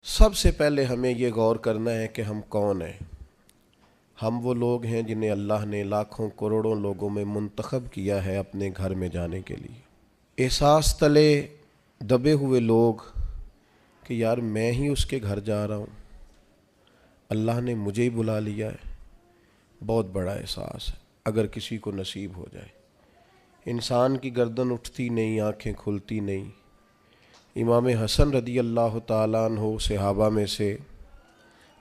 سب سے پہلے ہمیں یہ غور کرنا ہے کہ ہم کون ہیں۔ ہم وہ لوگ ہیں جنہیں اللہ نے لاکھوں کروڑوں لوگوں میں منتخب کیا ہے اپنے گھر میں جانے کے لیے۔ احساس تلے دبے ہوئے لوگ کہ یار میں ہی اس کے گھر جا رہا ہوں، اللہ نے مجھے ہی بلا لیا ہے، بہت بڑا احساس ہے اگر کسی کو نصیب ہو جائے۔ انسان کی گردن اٹھتی نہیں، آنکھیں کھلتی نہیں۔ امام حسن رضی اللہ تعالیٰ عنہ صحابہ میں سے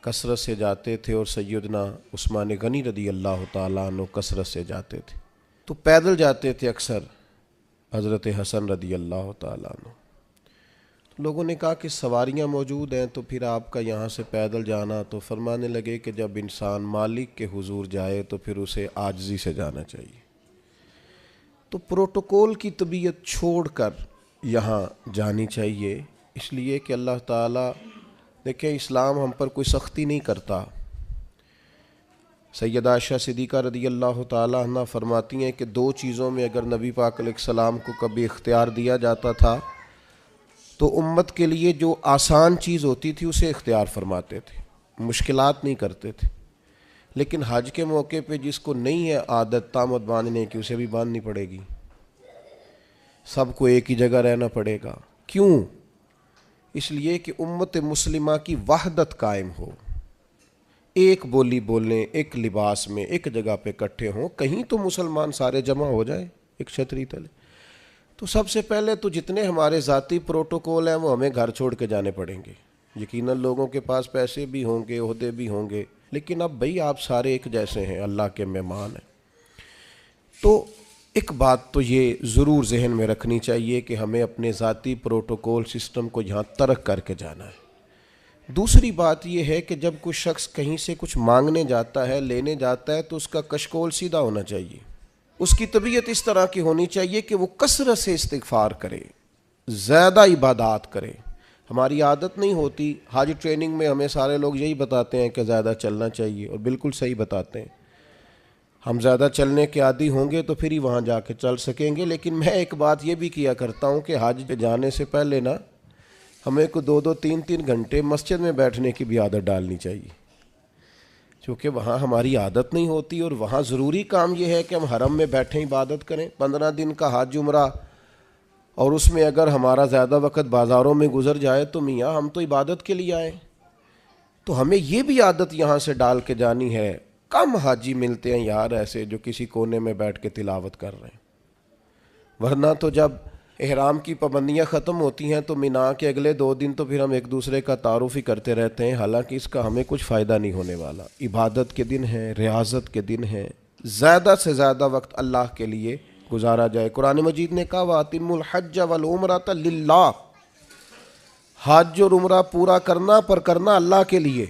کثرت سے جاتے تھے، اور سیدنا عثمان غنی رضی اللہ تعالیٰ عنہ کثرت سے جاتے تھے، تو پیدل جاتے تھے اکثر حضرت حسن رضی اللہ تعالیٰ عنہ۔ لوگوں نے کہا کہ سواریاں موجود ہیں تو پھر آپ کا یہاں سے پیدل جانا، تو فرمانے لگے کہ جب انسان مالک کے حضور جائے تو پھر اسے عاجزی سے جانا چاہیے۔ تو پروٹوکول کی طبیعت چھوڑ کر یہاں جانی چاہیے، اس لیے کہ اللہ تعالیٰ دیکھیں اسلام ہم پر کوئی سختی نہیں کرتا۔ سیدہ عائشہ صدیقہ رضی اللہ تعالیٰ عنہ فرماتی ہیں کہ دو چیزوں میں اگر نبی پاک علیہ السلام کو کبھی اختیار دیا جاتا تھا تو امت کے لیے جو آسان چیز ہوتی تھی اسے اختیار فرماتے تھے، مشکلات نہیں کرتے تھے۔ لیکن حج کے موقع پہ جس کو نہیں ہے عادت تامت باندھنے کی، اسے بھی باندھنی پڑے گی، سب کو ایک ہی جگہ رہنا پڑے گا۔ کیوں؟ اس لیے کہ امت مسلمہ کی وحدت قائم ہو، ایک بولی بولیں، ایک لباس میں ایک جگہ پہ اکٹھے ہوں، کہیں تو مسلمان سارے جمع ہو جائیں ایک چھتری تلے۔ تو سب سے پہلے تو جتنے ہمارے ذاتی پروٹوکول ہیں وہ ہمیں گھر چھوڑ کے جانے پڑیں گے۔ یقیناً لوگوں کے پاس پیسے بھی ہوں گے، عہدے بھی ہوں گے، لیکن اب بھئی آپ سارے ایک جیسے ہیں، اللہ کے مہمان ہیں۔ تو ایک بات تو یہ ضرور ذہن میں رکھنی چاہیے کہ ہمیں اپنے ذاتی پروٹوکول سسٹم کو یہاں ترک کر کے جانا ہے۔ دوسری بات یہ ہے کہ جب کوئی شخص کہیں سے کچھ مانگنے جاتا ہے، لینے جاتا ہے، تو اس کا کشکول سیدھا ہونا چاہیے۔ اس کی طبیعت اس طرح کی ہونی چاہیے کہ وہ کثرت سے استغفار کرے، زیادہ عبادات کرے۔ ہماری عادت نہیں ہوتی، حج ٹریننگ میں ہمیں سارے لوگ یہی بتاتے ہیں کہ زیادہ چلنا چاہیے، اور بالکل صحیح بتاتے ہیں۔ ہم زیادہ چلنے کے عادی ہوں گے تو پھر ہی وہاں جا کے چل سکیں گے۔ لیکن میں ایک بات یہ بھی کیا کرتا ہوں کہ حج پہ جانے سے پہلے نا ہمیں کو 2-3 گھنٹے مسجد میں بیٹھنے کی بھی عادت ڈالنی چاہیے، کیونکہ وہاں ہماری عادت نہیں ہوتی، اور وہاں ضروری کام یہ ہے کہ ہم حرم میں بیٹھیں عبادت کریں۔ 15 دن کا حج عمرہ، اور اس میں اگر ہمارا زیادہ وقت بازاروں میں گزر جائے تو میاں ہم تو عبادت کے لیے آئے، تو ہمیں یہ بھی عادت یہاں سے ڈال کے جانی ہے۔ کم حاجی ملتے ہیں یار ایسے جو کسی کونے میں بیٹھ کے تلاوت کر رہے ہیں، ورنہ تو جب احرام کی پابندیاں ختم ہوتی ہیں تو مینا کے اگلے 2 دن تو پھر ہم ایک دوسرے کا تعارف ہی کرتے رہتے ہیں، حالانکہ اس کا ہمیں کچھ فائدہ نہیں ہونے والا۔ عبادت کے دن ہیں، ریاضت کے دن ہیں، زیادہ سے زیادہ وقت اللہ کے لیے گزارا جائے۔ قرآن مجید نے کہا وَأَتِمُّوا الْحَجَّ وَالْعُمْرَةَ لِلَّهِ، حج اور عمرہ پورا کرنا، پر کرنا اللہ کے لیے،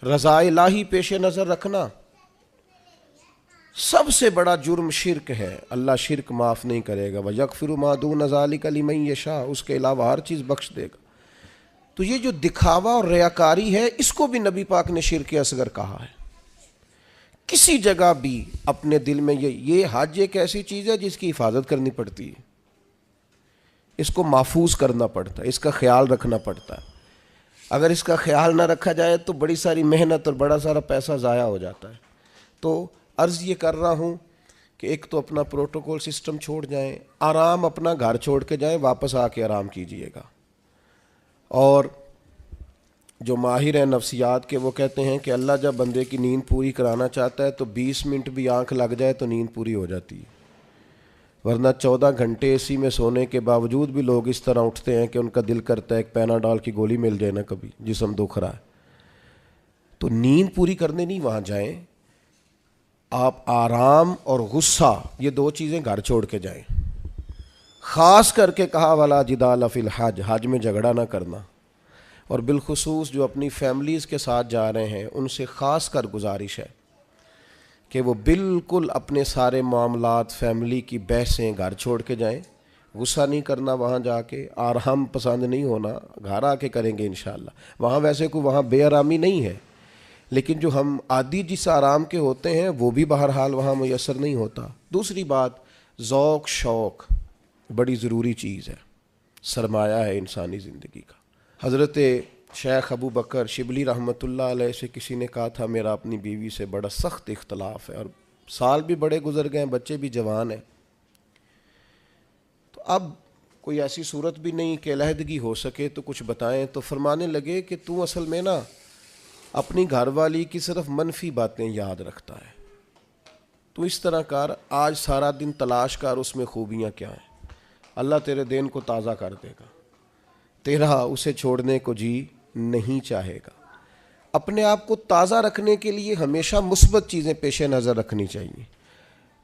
رضا الہی پیش نظر رکھنا۔ سب سے بڑا جرم شرک ہے، اللہ شرک معاف نہیں کرے گا۔ وَيَغْفِرُ مَا دُونَ ذَلِكَ لِمَن يَشَاءُ، اس کے علاوہ ہر چیز بخش دے گا۔ تو یہ جو دکھاوا اور ریاکاری ہے، اس کو بھی نبی پاک نے شرک اصغر کہا ہے۔ کسی جگہ بھی اپنے دل میں یہ حج ایک ایسی چیز ہے جس کی حفاظت کرنی پڑتی ہے، اس کو محفوظ کرنا پڑتا ہے، اس کا خیال رکھنا پڑتا ہے۔ اگر اس کا خیال نہ رکھا جائے تو بڑی ساری محنت اور بڑا سارا پیسہ ضائع ہو جاتا ہے۔ تو عرض یہ کر رہا ہوں کہ ایک تو اپنا پروٹوکول سسٹم چھوڑ جائیں، آرام اپنا گھر چھوڑ کے جائیں، واپس آ کے آرام کیجئے گا۔ اور جو ماہر ہیں نفسیات کے وہ کہتے ہیں کہ اللہ جب بندے کی نیند پوری کرانا چاہتا ہے تو 20 منٹ بھی آنکھ لگ جائے تو نیند پوری ہو جاتی ہے، ورنہ 14 گھنٹے اے سی میں سونے کے باوجود بھی لوگ اس طرح اٹھتے ہیں کہ ان کا دل کرتا ہے ایک پیناڈول کی گولی مل جائے نا، کبھی جسم دکھ رہا ہے۔ تو نیند پوری کرنے نہیں وہاں جائیں، آپ آرام اور غصہ یہ 2 چیزیں گھر چھوڑ کے جائیں۔ خاص کر کے کہا وَلَا جِدَالَ فِی الْحَجِّ، حج میں جھگڑا نہ کرنا، اور بالخصوص جو اپنی فیملیز کے ساتھ جا رہے ہیں ان سے خاص کر گزارش ہے کہ وہ بالکل اپنے سارے معاملات، فیملی کی بحثیں گھر چھوڑ کے جائیں۔ غصہ نہیں کرنا وہاں جا کے، آرام پسند نہیں ہونا، گھر آ کے کریں گے انشاءاللہ۔ وہاں ویسے کوئی وہاں بے آرامی نہیں ہے، لیکن جو ہم عادی جس آرام کے ہوتے ہیں وہ بھی بہرحال وہاں میسر نہیں ہوتا۔ دوسری بات، ذوق شوق بڑی ضروری چیز ہے، سرمایہ ہے انسانی زندگی کا۔ حضرت شیخ ابو بکر شبلی رحمۃ اللہ علیہ سے کسی نے کہا تھا میرا اپنی بیوی سے بڑا سخت اختلاف ہے اور سال بھی بڑے گزر گئے ہیں، بچے بھی جوان ہیں، تو اب کوئی ایسی صورت بھی نہیں کہ علیحدگی ہو سکے تو کچھ بتائیں۔ تو فرمانے لگے کہ تو اصل میں نا اپنی گھر والی کی صرف منفی باتیں یاد رکھتا ہے، تو اس طرح کر، آج سارا دن تلاش کر اس میں خوبیاں کیا ہیں، اللہ تیرے دین کو تازہ کر دے گا، تیرا اسے چھوڑنے کو جی نہیں چاہے گا۔ اپنے آپ کو تازہ رکھنے کے لیے ہمیشہ مثبت چیزیں پیش نظر رکھنی چاہیے۔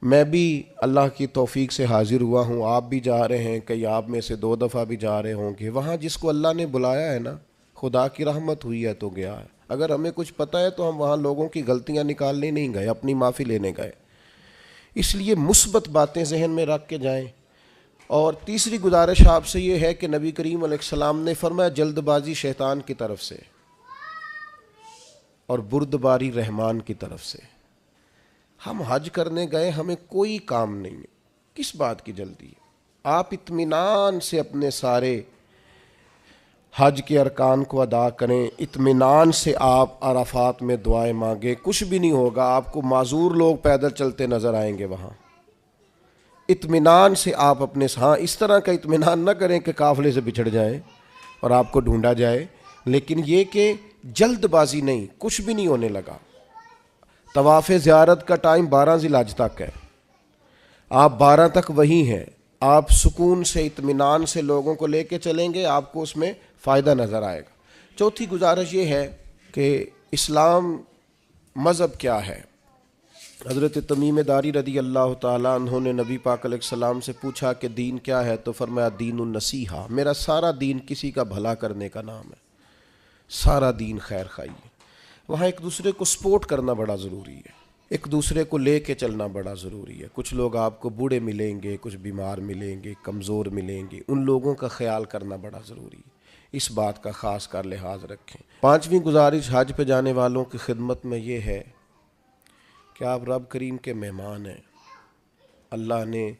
میں بھی اللہ کی توفیق سے حاضر ہوا ہوں، آپ بھی جا رہے ہیں، کئی آپ میں سے 2 دفعہ بھی جا رہے ہوں گے، وہاں جس کو اللہ نے بلایا ہے نا، خدا کی رحمت ہوئی ہے تو گیا ہے۔ اگر ہمیں کچھ پتہ ہے تو ہم وہاں لوگوں کی غلطیاں نکالنے نہیں گئے، اپنی معافی لینے گئے۔ اس لیے مثبت باتیں ذہن میں رکھ کے جائیں۔ اور تیسری گزارش آپ سے یہ ہے کہ نبی کریم علیہ السلام نے فرمایا جلد بازی شیطان کی طرف سے اور بردباری رحمان کی طرف سے۔ ہم حج کرنے گئے، ہمیں کوئی کام نہیں ہے، کس بات کی جلدی ہے؟ آپ اطمینان سے اپنے سارے حج کے ارکان کو ادا کریں، اطمینان سے آپ عرفات میں دعائیں مانگیں، کچھ بھی نہیں ہوگا، آپ کو معذور لوگ پیدل چلتے نظر آئیں گے وہاں۔ اطمینان سے آپ اپنے ہاں اس طرح کا اطمینان نہ کریں کہ قافلے سے بچھڑ جائیں اور آپ کو ڈھونڈا جائے، لیکن یہ کہ جلد بازی نہیں، کچھ بھی نہیں ہونے لگا۔ طواف زیارت کا ٹائم 12 ذی الحج تک ہے، آپ 12 تک وہی ہیں، آپ سکون سے اطمینان سے لوگوں کو لے کے چلیں گے، آپ کو اس میں فائدہ نظر آئے گا۔ چوتھی گزارش یہ ہے کہ اسلام مذہب کیا ہے؟ حضرت تمیم داری رضی اللہ تعالیٰ عنہ نے نبی پاک علیہ السلام سے پوچھا کہ دین کیا ہے؟ تو فرمایا دین النصیحہ، میرا سارا دین کسی کا بھلا کرنے کا نام ہے، سارا دین خیر خواہی ہے۔ وہاں ایک دوسرے کو سپورٹ کرنا بڑا ضروری ہے، ایک دوسرے کو لے کے چلنا بڑا ضروری ہے۔ کچھ لوگ آپ کو بوڑھے ملیں گے، کچھ بیمار ملیں گے، کمزور ملیں گے، ان لوگوں کا خیال کرنا بڑا ضروری ہے، اس بات کا خاص کر لحاظ رکھیں۔ 5ویں گزارش حج پہ جانے والوں کی خدمت میں یہ ہے کہ آپ رب کریم کے مہمان ہیں، اللہ نے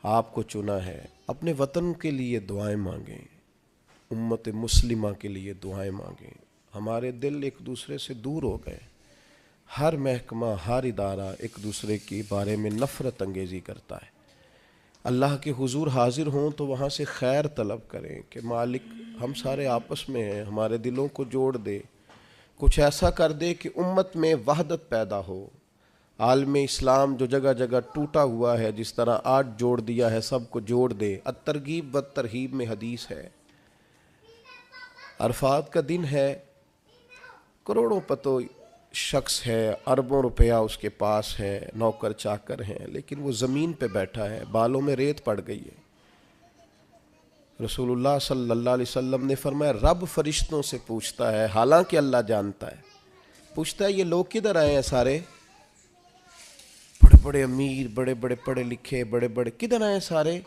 آپ کو چنا ہے، اپنے وطن کے لیے دعائیں مانگیں، امت مسلمہ کے لیے دعائیں مانگیں۔ ہمارے دل ایک دوسرے سے دور ہو گئے، ہر محکمہ ہر ادارہ ایک دوسرے کے بارے میں نفرت انگیزی کرتا ہے۔ اللہ کے حضور حاضر ہوں تو وہاں سے خیر طلب کریں کہ مالک ہم سارے آپس میں ہیں، ہمارے دلوں کو جوڑ دے، کچھ ایسا کر دے کہ امت میں وحدت پیدا ہو۔ عالم اسلام جو جگہ جگہ ٹوٹا ہوا ہے، جس طرح آج جوڑ دیا ہے، سب کو جوڑ دے۔ الترغیب والترہیب میں حدیث ہے، عرفات کا دن ہے، کروڑوں پتو شخص ہے، اربوں روپیہ اس کے پاس ہے، نوکر چاکر ہیں، لیکن وہ زمین پہ بیٹھا ہے، بالوں میں ریت پڑ گئی ہے۔ رسول اللہ صلی اللہ علیہ وسلم نے فرمایا رب فرشتوں سے پوچھتا ہے، حالانکہ اللہ جانتا ہے، پوچھتا ہے یہ لوگ کدھر آئے ہیں سارے؟ بڑے بڑے امیر، بڑے بڑے پڑھے لکھے، بڑے بڑے، کدھر آئے ہیں سارے؟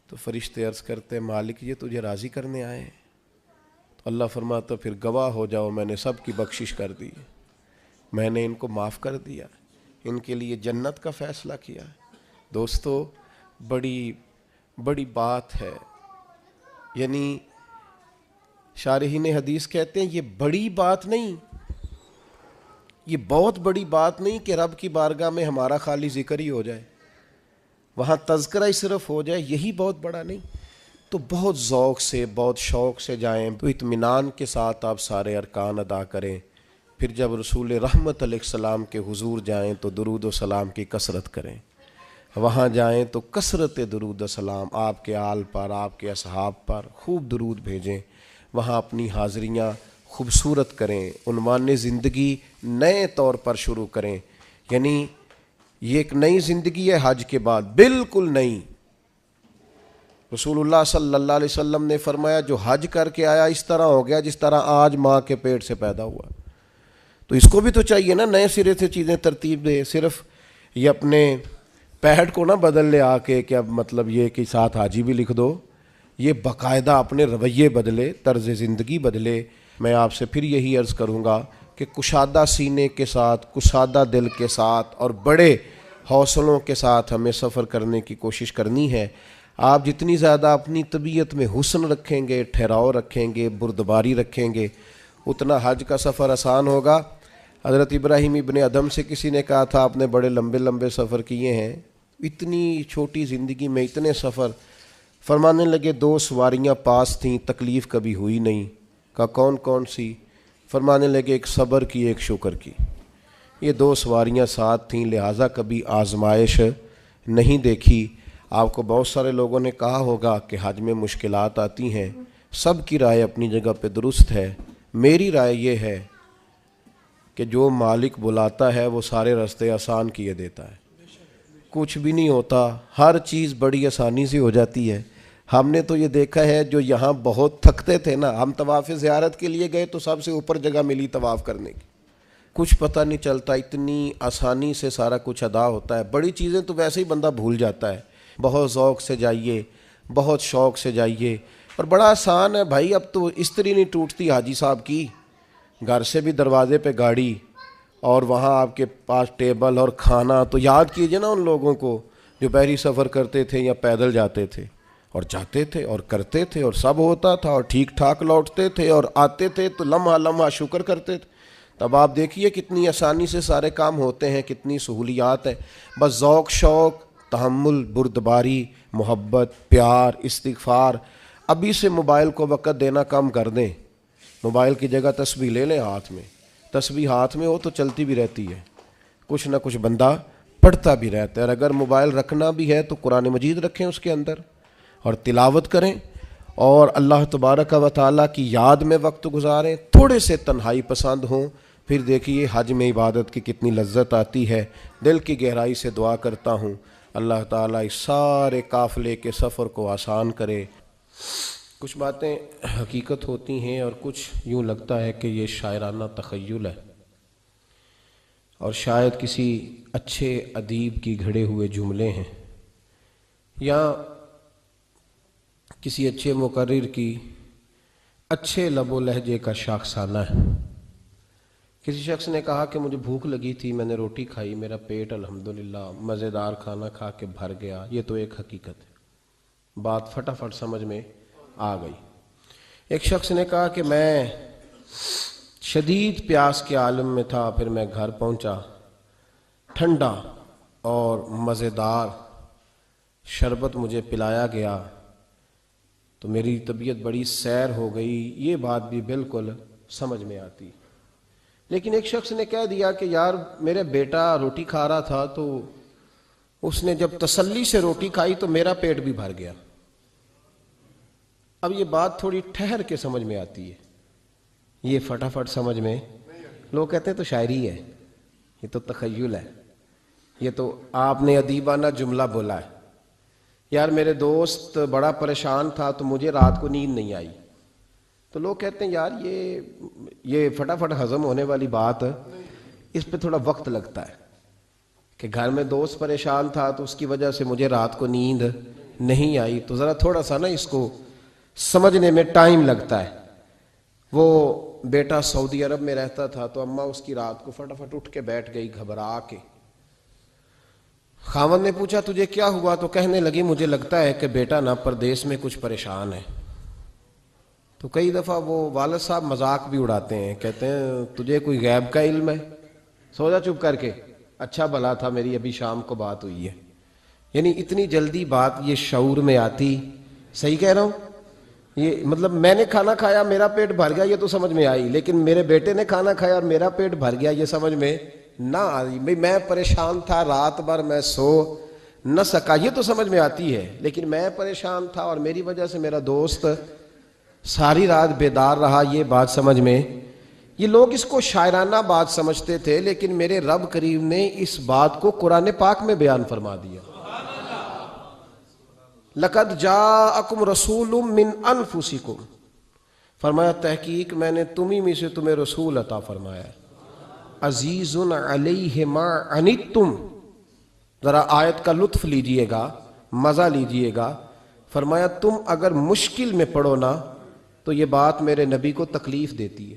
تو فرشتے عرض کرتے ہیں مالک یہ تجھے راضی کرنے آئے ہیں۔ تو اللہ فرماتا پھر گواہ ہو جاؤ، میں نے سب کی بخشش کر دی، میں نے ان کو معاف کر دیا، ان کے لیے جنت کا فیصلہ کیا۔ دوستو بڑی بڑی بات ہے، یعنی شارحین حدیث کہتے ہیں یہ بڑی بات نہیں، یہ بہت بڑی بات نہیں کہ رب کی بارگاہ میں ہمارا خالی ذکر ہی ہو جائے، وہاں تذکرہ ہی صرف ہو جائے، یہی بہت بڑا نہیں۔ تو بہت ذوق سے، بہت شوق سے جائیں، تو اطمینان کے ساتھ آپ سارے ارکان ادا کریں۔ پھر جب رسول رحمت علیہ السلام کے حضور جائیں تو درود و سلام کی کثرت کریں، وہاں جائیں تو کثرت درود و سلام آپ کے آل پر، آپ کے اصحاب پر خوب درود بھیجیں، وہاں اپنی حاضریاں خوبصورت کریں، عنوان زندگی نئے طور پر شروع کریں، یعنی یہ ایک نئی زندگی ہے حج کے بعد، بالکل نئی۔ رسول اللہ صلی اللہ علیہ وسلم نے فرمایا جو حج کر کے آیا اس طرح ہو گیا جس طرح آج ماں کے پیٹ سے پیدا ہوا۔ تو اس کو بھی تو چاہیے نا نئے سرے سے چیزیں ترتیب دے، صرف یہ اپنے پیڈ کو نہ بدل لے آ کے کہ اب مطلب یہ کہ ساتھ حاجی بھی لکھ دو، یہ باقاعدہ اپنے رویے بدلے، طرز زندگی بدلے۔ میں آپ سے پھر یہی عرض کروں گا کہ کشادہ سینے کے ساتھ، کشادہ دل کے ساتھ اور بڑے حوصلوں کے ساتھ ہمیں سفر کرنے کی کوشش کرنی ہے۔ آپ جتنی زیادہ اپنی طبیعت میں حسن رکھیں گے، ٹھہراؤ رکھیں گے، بردباری رکھیں گے، اتنا حج کا سفر آسان ہوگا۔ حضرت ابراہیم ابن ادم سے کسی نے کہا تھا آپ نے بڑے لمبے لمبے سفر کیے ہیں، اتنی چھوٹی زندگی میں اتنے سفر؟ فرمانے لگے 2 سواریاں پاس تھیں، تکلیف کبھی ہوئی نہیں۔ کہا کون کون سی؟ فرمانے لگے ایک صبر کی، ایک شکر کی۔ یہ 2 سواریاں ساتھ تھیں، لہٰذا کبھی آزمائش نہیں دیکھی۔ آپ کو بہت سارے لوگوں نے کہا ہوگا کہ حج میں مشکلات آتی ہیں، سب کی رائے اپنی جگہ پہ درست ہے۔ میری رائے یہ ہے کہ جو مالک بلاتا ہے وہ سارے راستے آسان کیے دیتا ہے، کچھ بھی نہیں ہوتا، ہر چیز بڑی آسانی سے ہو جاتی ہے۔ ہم نے تو یہ دیکھا ہے، جو یہاں بہت تھکتے تھے نا، ہم طواف زیارت کے لیے گئے تو سب سے اوپر جگہ ملی طواف کرنے کی، کچھ پتہ نہیں چلتا، اتنی آسانی سے سارا کچھ ادا ہوتا ہے۔ بڑی چیزیں تو ویسے ہی بندہ بھول جاتا ہے۔ بہت ذوق سے جائیے، بہت شوق سے جائیے، اور بڑا آسان ہے بھائی۔ اب تو استری نہیں ٹوٹتی حاجی صاحب کی، گھر سے بھی دروازے پہ گاڑی، اور وہاں آپ کے پاس ٹیبل اور کھانا۔ تو یاد کیجئے نا ان لوگوں کو جو بحری سفر کرتے تھے یا پیدل جاتے تھے، اور جاتے تھے اور کرتے تھے اور سب ہوتا تھا اور ٹھیک ٹھاک لوٹتے تھے، اور آتے تھے تو لمحہ لمحہ شکر کرتے تھے۔ تب آپ دیکھیے کتنی آسانی سے سارے کام ہوتے ہیں، کتنی سہولیات ہیں۔ بس ذوق شوق، تحمل، بردباری، محبت، پیار، استغفار۔ ابھی سے موبائل کو وقت دینا کم کر دیں۔ موبائل کی جگہ تسبیح لے لیں ہاتھ میں، تسبیح ہاتھ میں ہو تو چلتی بھی رہتی ہے، کچھ نہ کچھ بندہ پڑھتا بھی رہتا ہے۔ اور اگر موبائل رکھنا بھی ہے تو قرآن مجید رکھیں اس کے اندر اور تلاوت کریں، اور اللہ تبارک و تعالیٰ کی یاد میں وقت گزاریں۔ تھوڑے سے تنہائی پسند ہوں، پھر دیکھیے حج میں عبادت کی کتنی لذت آتی ہے۔ دل کی گہرائی سے دعا کرتا ہوں اللہ تعالیٰ اس سارے قافلے کے سفر کو آسان کرے۔ کچھ باتیں حقیقت ہوتی ہیں اور کچھ یوں لگتا ہے کہ یہ شاعرانہ تخیل ہے، اور شاید کسی اچھے ادیب کی گھڑے ہوئے جملے ہیں، یا کسی اچھے مقرر کی اچھے لب و لہجے کا شاخسانہ ہے۔ کسی شخص نے کہا کہ مجھے بھوک لگی تھی، میں نے روٹی کھائی، میرا پیٹ الحمدللہ مزیدار کھانا کھا کے بھر گیا۔ یہ تو ایک حقیقت ہے، بات فٹافٹ سمجھ میں آ گئی۔ ایک شخص نے کہا کہ میں شدید پیاس کے عالم میں تھا، پھر میں گھر پہنچا، ٹھنڈا اور مزیدار شربت مجھے پلایا گیا تو میری طبیعت بڑی سیر ہو گئی۔ یہ بات بھی بالکل سمجھ میں آتی۔ لیکن ایک شخص نے کہہ دیا کہ یار میرے بیٹا روٹی کھا رہا تھا تو اس نے جب تسلی سے روٹی کھائی تو میرا پیٹ بھی بھر گیا۔ اب یہ بات تھوڑی ٹھہر کے سمجھ میں آتی ہے، یہ فٹافٹ سمجھ میں، لوگ کہتے ہیں تو شاعری ہے، یہ تو تخیل ہے، یہ تو آپ نے ادیبانہ جملہ بولا ہے۔ یار میرے دوست بڑا پریشان تھا تو مجھے رات کو نیند نہیں آئی، تو لوگ کہتے ہیں یار یہ فٹافٹ ہضم ہونے والی بات، اس پہ تھوڑا وقت لگتا ہے کہ گھر میں دوست پریشان تھا تو اس کی وجہ سے مجھے رات کو نیند نہیں آئی، تو ذرا تھوڑا سا نا اس کو سمجھنے میں ٹائم لگتا ہے۔ وہ بیٹا سعودی عرب میں رہتا تھا تو اماں اس کی رات کو فٹافٹ اٹھ کے بیٹھ گئی گھبرا کے۔ خاوند نے پوچھا تجھے کیا ہوا؟ تو کہنے لگی مجھے لگتا ہے کہ بیٹا نا پردیس میں کچھ پریشان ہے۔ تو کئی دفعہ وہ والد صاحب مذاق بھی اڑاتے ہیں، کہتے ہیں تجھے کوئی غیب کا علم ہے؟ سو جا چپ کر کے، اچھا بھلا تھا میری ابھی شام کو بات ہوئی ہے۔ یعنی اتنی جلدی بات یہ شعور میں آتی، صحیح کہہ رہا ہوں؟ یہ مطلب میں نے کھانا کھایا میرا پیٹ بھر گیا یہ تو سمجھ میں آئی، لیکن میرے بیٹے نے کھانا کھایا اور میرا پیٹ بھر گیا یہ سمجھ میں نہ آئی۔ میں پریشان تھا، رات بھر میں سو نہ سکا، یہ تو سمجھ میں آتی ہے، لیکن میں پریشان تھا اور میری وجہ سے میرا دوست ساری رات بیدار رہا، یہ بات سمجھ میں۔ یہ لوگ اس کو شاعرانہ بات سمجھتے تھے، لیکن میرے رب کریم نے اس بات کو قرآن پاک میں بیان فرما دیا۔ لَقَدْ جَاءَكُمْ رَسُولٌ مِّنْ أَنفُسِكُمْ، فرمایا تحقیق میں نے تمہیں میں سے تمہیں رسول عطا فرمایا ہے۔ عزیز علیہ ما عنتم، ذرا آیت کا لطف لیجئے گا، مزہ لیجئے گا۔ فرمایا تم اگر مشکل میں پڑو نا تو یہ بات میرے نبی کو تکلیف دیتی ہے۔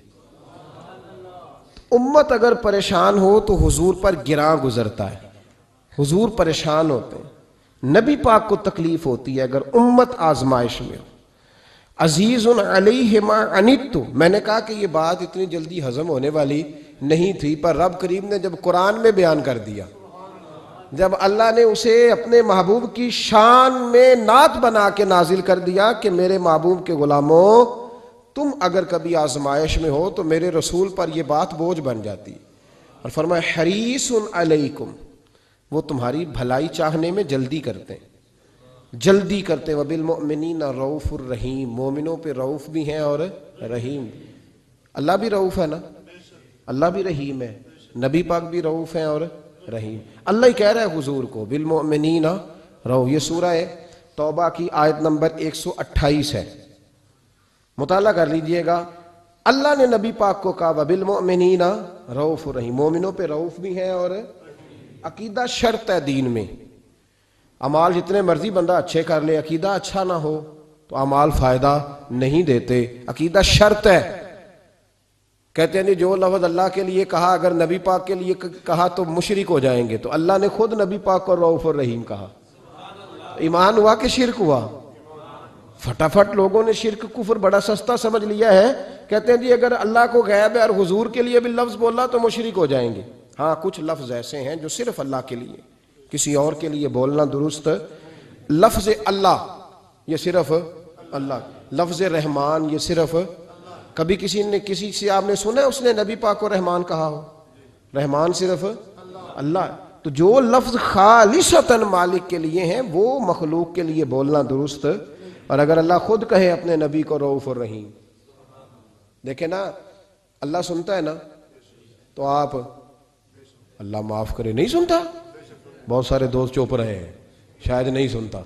امت اگر پریشان ہو تو حضور پر گراں گزرتا ہے، حضور پریشان ہوتے ہیں۔ نبی پاک کو تکلیف ہوتی ہے اگر امت آزمائش میں ہو. عزیز علیہ ما عنتم، میں نے کہا کہ یہ بات اتنی جلدی ہضم ہونے والی نہیں تھی، پر رب کریم نے جب قرآن میں بیان کر دیا، جب اللہ نے اسے اپنے محبوب کی شان میں نعت بنا کے نازل کر دیا کہ میرے محبوب کے غلاموں تم اگر کبھی آزمائش میں ہو تو میرے رسول پر یہ بات بوجھ بن جاتی، اور فرمایا حریص علیکم، وہ تمہاری بھلائی چاہنے میں جلدی کرتے ہیں، جلدی کرتے ہیں. وبالمؤمنین رؤوف الرحیم، مومنوں پہ رؤوف بھی ہیں اور رحیم بھی. اللہ بھی رؤوف ہے نا، اللہ بھی رحیم ہے، نبی پاک بھی رؤوف ہیں اور رحیم. اللہ ہی کہہ رہا ہے حضور کو بالمؤمنین رؤوف. یہ سورہ توبہ کی آیت نمبر 128 ہے، مطالعہ کر لیجئے گا. اللہ نے نبی پاک کو کہا وبالمؤمنین رؤوف الرحیم، مومنوں پہ رؤوف بھی ہیں اور عقیدہ شرط ہے دین میں. اعمال جتنے مرضی بندہ اچھے کر لے، عقیدہ اچھا نہ ہو تو اعمال فائدہ نہیں دیتے. عقیدہ شرط ہے. کہتے ہیں جو لفظ اللہ کے لیے کہا اگر نبی پاک کے لیے کہا تو مشرک ہو جائیں گے، تو اللہ نے خود نبی پاک کو رؤوف الرحیم کہا. ایمان ہوا کہ شرک ہوا؟ فٹافٹ لوگوں نے شرک کفر بڑا سستا سمجھ لیا ہے. کہتے ہیں جی اگر اللہ کو غیب ہے اور حضور کے لیے بھی لفظ بولا تو مشرک ہو جائیں گے. ہاں کچھ لفظ ایسے ہیں جو صرف اللہ کے لیے، کسی اور کے لیے بولنا درست. لفظ اللہ یہ صرف اللہ، لفظ رحمان یہ صرف، کبھی کسی سے آپ نے سنا ہے اس نے نبی پاک کو رحمان کہا ہو؟ رحمان صرف اللہ. تو جو لفظ خالصتاً مالک کے لیے ہیں وہ مخلوق کے لیے بولنا درست. اور اگر اللہ خود کہے اپنے نبی کو رؤوف الرحیم، دیکھیں نا اللہ سنتا ہے نا، تو آپ اللہ معاف کرے نہیں سنتا. بہت سارے دوست چوپ رہے ہیں، شاید نہیں سنتا.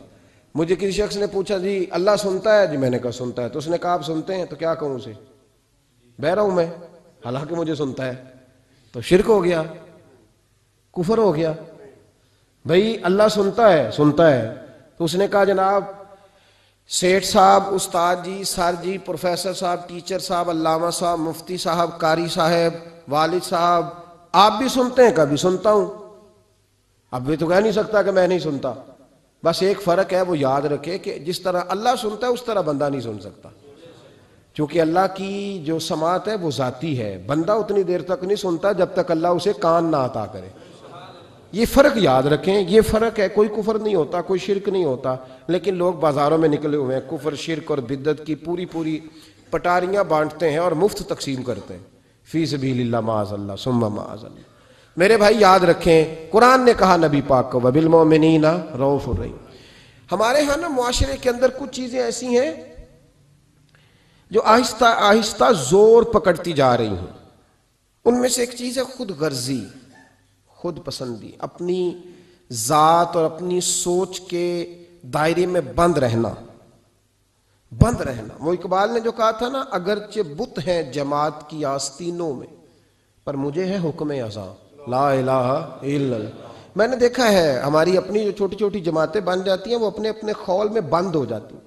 مجھے کسی شخص نے پوچھا جی اللہ سنتا ہے؟ جی میں نے کہا سنتا ہے. تو اس نے کہا آپ سنتے ہیں؟ تو کیا کہوں اسے؟ بہرا ہوں میں، حالانکہ مجھے سنتا ہے. تو شرک ہو گیا، کفر ہو گیا. بھئی اللہ سنتا ہے، سنتا ہے. تو اس نے کہا جناب سیٹھ صاحب، استاد جی، سر جی، پروفیسر صاحب، ٹیچر صاحب، علامہ صاحب، مفتی صاحب، قاری صاحب، والد صاحب، آپ بھی سنتے ہیں؟ کبھی سنتا ہوں. اب یہ تو کہہ نہیں سکتا کہ میں نہیں سنتا. بس ایک فرق ہے، وہ یاد رکھے کہ جس طرح اللہ سنتا ہے اس طرح بندہ نہیں سن سکتا، چونکہ اللہ کی جو سماعت ہے وہ ذاتی ہے. بندہ اتنی دیر تک نہیں سنتا جب تک اللہ اسے کان نہ عطا کرے. یہ فرق یاد رکھیں، یہ فرق ہے. کوئی کفر نہیں ہوتا، کوئی شرک نہیں ہوتا، لیکن لوگ بازاروں میں نکلے ہوئے ہیں کفر، شرک اور بدعت کی پوری پٹاریاں بانٹتے ہیں اور مفت تقسیم کرتے ہیں. فی سبیل اللہ معاذ اللہ ثم معاذ اللہ. میرے بھائی یاد رکھیں قرآن نے کہا نبی پاک کو وبالمؤمنین رؤوف الرحیم. ہمارے ہاں نا معاشرے کے اندر کچھ چیزیں ایسی ہیں جو آہستہ آہستہ زور پکڑتی جا رہی ہیں. ان میں سے ایک چیز ہے خود غرضی، خود پسندی، اپنی ذات اور اپنی سوچ کے دائرے میں بند رہنا. وہ اقبال نے جو کہا تھا نا، اگرچہ بت ہیں جماعت کی آستینوں میں پر مجھے ہے حکم ازاں لا الہ الا اللہ. میں نے دیکھا ہے ہماری اپنی جو چھوٹی چھوٹی جماعتیں بن جاتی ہیں وہ اپنے اپنے خول میں بند ہو جاتی ہیں.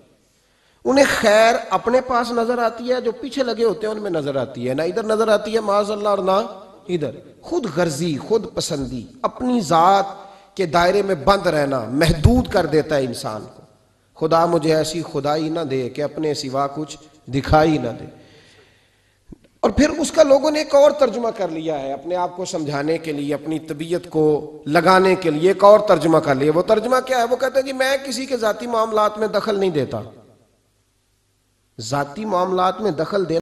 انہیں خیر اپنے پاس نظر آتی ہے، جو پیچھے لگے ہوتے ہیں ان میں نظر آتی ہے، نہ ادھر نظر آتی ہے معاذ اللہ اور نہ ادھر. خود غرضی، خود پسندی، اپنی ذات کے دائرے میں بند رہنا محدود کر دیتا ہے انسان کو. خدا مجھے ایسی خدائی نہ دے کہ اپنے سوا کچھ دکھائی نہ دے. اور پھر اس کا لوگوں نے ایک اور ترجمہ کر لیا ہے اپنے آپ کو سمجھانے کے لیے، اپنی طبیعت کو لگانے کے لیے ایک اور ترجمہ کر لیا. وہ ترجمہ کیا ہے؟ وہ کہتے ہیں کہ میں کسی کے ذاتی معاملات میں دخل نہیں دیتا. ذاتی معاملات میں دخل دینا